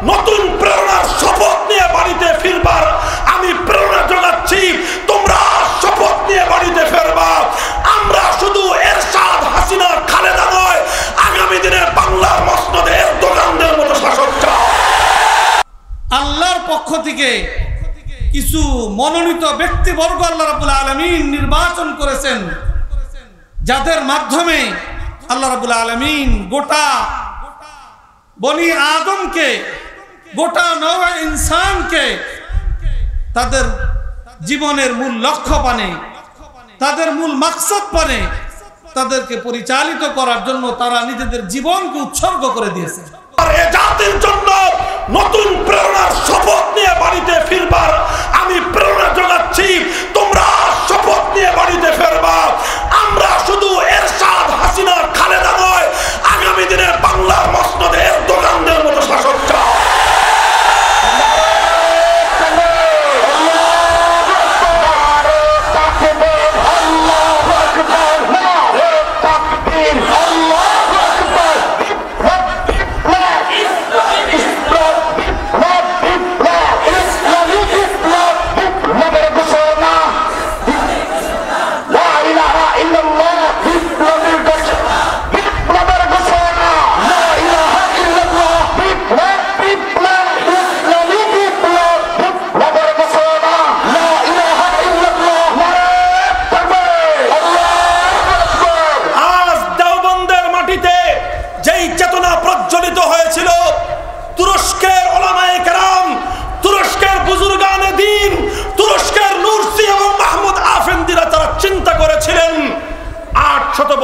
নতুন প্রেরণার শপথ নিয়ে বাড়িতে ফিরবার আমি প্রেরণা যোগাচ্ছি। তোমরা শপথ নিয়ে বাড়িতে ফিরবা। আমরা শুধু এরশাদ হাসিনা খালেদা নয়, আগামী দিনে বাংলার মসনদে এরদোগানদের মতো শাসক চাই। আল্লাহর পক্ষ থেকে কিছু মনোনীত ব্যক্তিবর্গ আল্লাহ রাব্বুল আলামিন নির্বাচন করেছেন, যাদের মাধ্যমে আল্লাহ রাব্বুল আলামিন গোটা বনি আদমকে, গোটা নওয়া ইনসানকে তাদের জীবনের মূল লক্ষ্য পানে, তাদের মূল মাকসাদ পানে তাদেরকে পরিচালিত করার জন্য তারা নিজেদের জীবনকে উৎসর্গ করে দিয়েছে। আর এ জাতির জন্য নতুন প্রেরণার শপথ নিয়ে বাড়িতে ফিরবার আমি প্রেরণা যোগাচ্ছি। তোমরা শপথ নিয়ে বাড়িতে ফিরবা। আমরা শুধু এরশাদ হাসিনা খালেদা নয়, আগামী দিনে বাংলার মসনদে এরদোগানদের মতো শাসক চাই।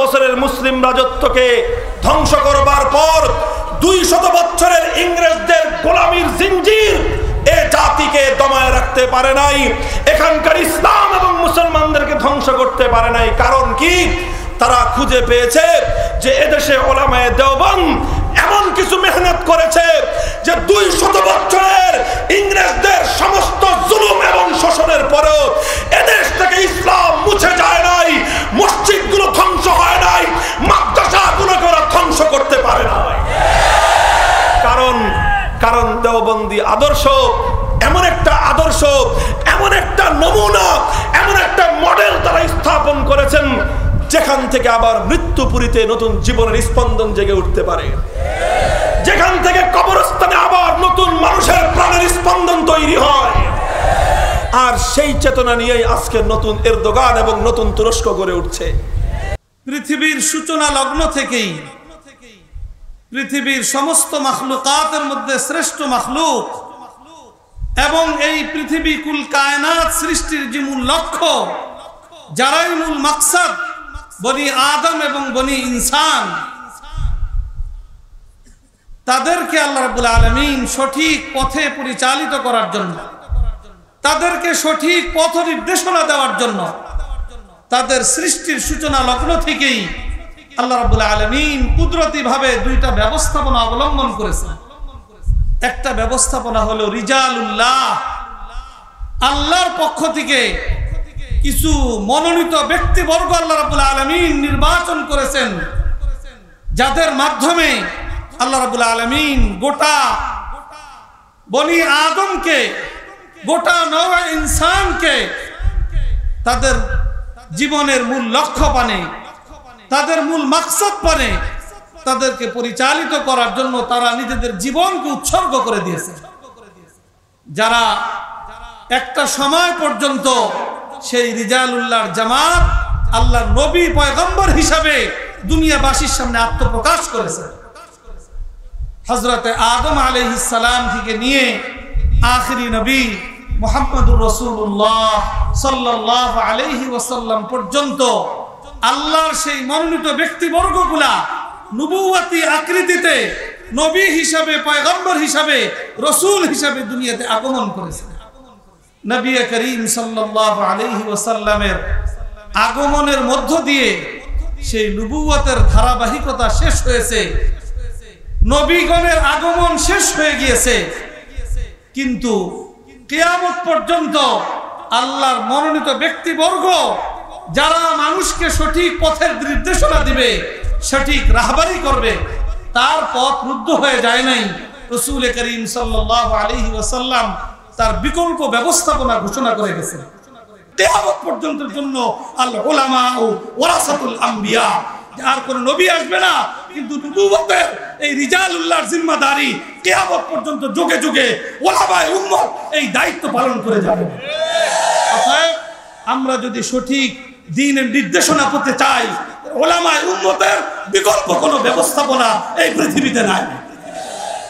বছরের মুসলিম রাজত্বকে ধ্বংস করবার পর 200 বছরের ইংরেজদের গোলামির জিঞ্জির এ জাতিকে দমায় রাখতে পারে নাই। এখানকার ইসলাম এবং মুসলমানদেরকে ধ্বংস করতে পারে নাই। কারণ কি? তারা খুঁজে পেয়েছে যে এদেশে ওলামায়ে দেওবন্দ এমন কিছু মেহনত করেছে যে 200 বছরের ইংরেজদের সমস্ত জুলুম এবং শোষণের পরেও এদেশ থেকে ইসলাম মুছে যায় নাই, মসজিদগুলো ধ্বংস হয় নাই, মাদ্রাসাগুলোকে ওরা ধ্বংস করতে পারে নাই। কারণ দেওবন্দি আদর্শ এমন একটা আদর্শ, এমন একটা নমুনা, এমন একটা মডেল তারা স্থাপন করেছেন যেখান থেকে আবার মৃত্যুপুরীতে নতুন জীবনের স্পন্দন জেগে উঠতে পারে, যেখান থেকে কবরস্থানে আবার নতুন মানুষের প্রাণের স্পন্দন তৈরি হয়। আর সেই চেতনা নিয়েই আজকে নতুন এরদোগান এবং নতুন তুরস্ক গড়ে উঠছে। পৃথিবীর সূচনা লগ্ন থেকেই পৃথিবীর সমস্ত মাখলুকাতের মধ্যে শ্রেষ্ঠ মাখলুক এবং এই পৃথিবী কুল কায়নাত সৃষ্টির যে মূল লক্ষ্য, যারাই মূল মাকসাদ বনি আদম এবং বনি ইনসান, তাদেরকে আল্লাহ রাব্বুল আলামিন সঠিক পথে পরিচালিত করার জন্য, তাদেরকে সঠিক পথ নির্দেশনা দেওয়ার জন্য তাদের সৃষ্টির সূচনা লগ্ন থেকেই আল্লাহ রাব্বুল আলামিন কুদরতি ভাবে দুইটা ব্যবস্থাপনা অবলম্বন করেছেন। একটা ব্যবস্থাপনা হলো রিজালুল্লাহ, আল্লাহর পক্ষ থেকে কিছু মনোনীত ব্যক্তিবর্গ আল্লাহ রাব্বুল আলামিন নির্বাচন করেছেন, যাদের মাধ্যমে আল্লাহ রাব্বুল আলামিন গোটা বনি আদমকে, গোটা নওয়া ইনসানকে তাদের জীবনের মূল লক্ষ্য পানে, তাদের মূল মাকসাদ পানে তাদেরকে পরিচালিত করার জন্য তারা নিজেদের জীবনকে উৎসর্গ করে দিয়েছে। যারা একটা সময় পর্যন্ত সেই রিজালুল্লাহর জামাত আল্লাহর নবী পয়গম্বর হিসাবে দুনিয়াবাসীর সামনে আত্মপ্রকাশ করেছে। হযরতে আদম আলাইহিস সালাম থেকে নিয়ে আখিরি নবী মুহাম্মদুর রাসূলুল্লাহ সাল্লাল্লাহু আলাইহি ওয়াসাল্লাম পর্যন্ত আল্লাহর সেই মনোনীত ব্যক্তিবর্গগুলা নবুয়তি আকৃতিতে নবী হিসাবে, পয়গম্বর হিসাবে, রাসূল হিসাবে দুনিয়াতে আগমন করেছে। নবী করিম সাল্লাল্লাহু আলাইহি ওয়াসাল্লামের আগমনের মধ্য দিয়ে সেই নবুয়তের ধারাবাহিকতা শেষ হয়েছে, নবীগণের আগমন শেষ হয়ে গিয়েছে। কিন্তু কিয়ামত পর্যন্ত আল্লাহর মনোনীত ব্যক্তিবর্গ যারা মানুষকে সঠিক পথের নির্দেশনা দিবে, সঠিক রাহবারি করবে, তার পথ রুদ্ধ হয়ে যায় নাই, রাসূল করিম সাল্লাল্লাহু আলাইহি ওয়াসাল্লাম তার বিকল্প ব্যবস্থাপনা ঘোষণা করে গেছেন। কিয়ামত পর্যন্তের জন্য আল উলামা ওয়ারাসাতুল আম্বিয়া, আর কোন নবী আসবে না, কিন্তু নবুয়তের এই রিজালুল্লাহর জিম্মাদারি কিয়ামত পর্যন্ত যুগে যুগে উলামায়ে উম্মত এই দায়িত্ব পালন করে যাবে। অতএব আমরা যদি সঠিক দ্বীনের নির্দেশনা করতে চাই, উলামায়ে উম্মতের বিকল্প কোনো ব্যবস্থাপনা এই পৃথিবীতে নাই।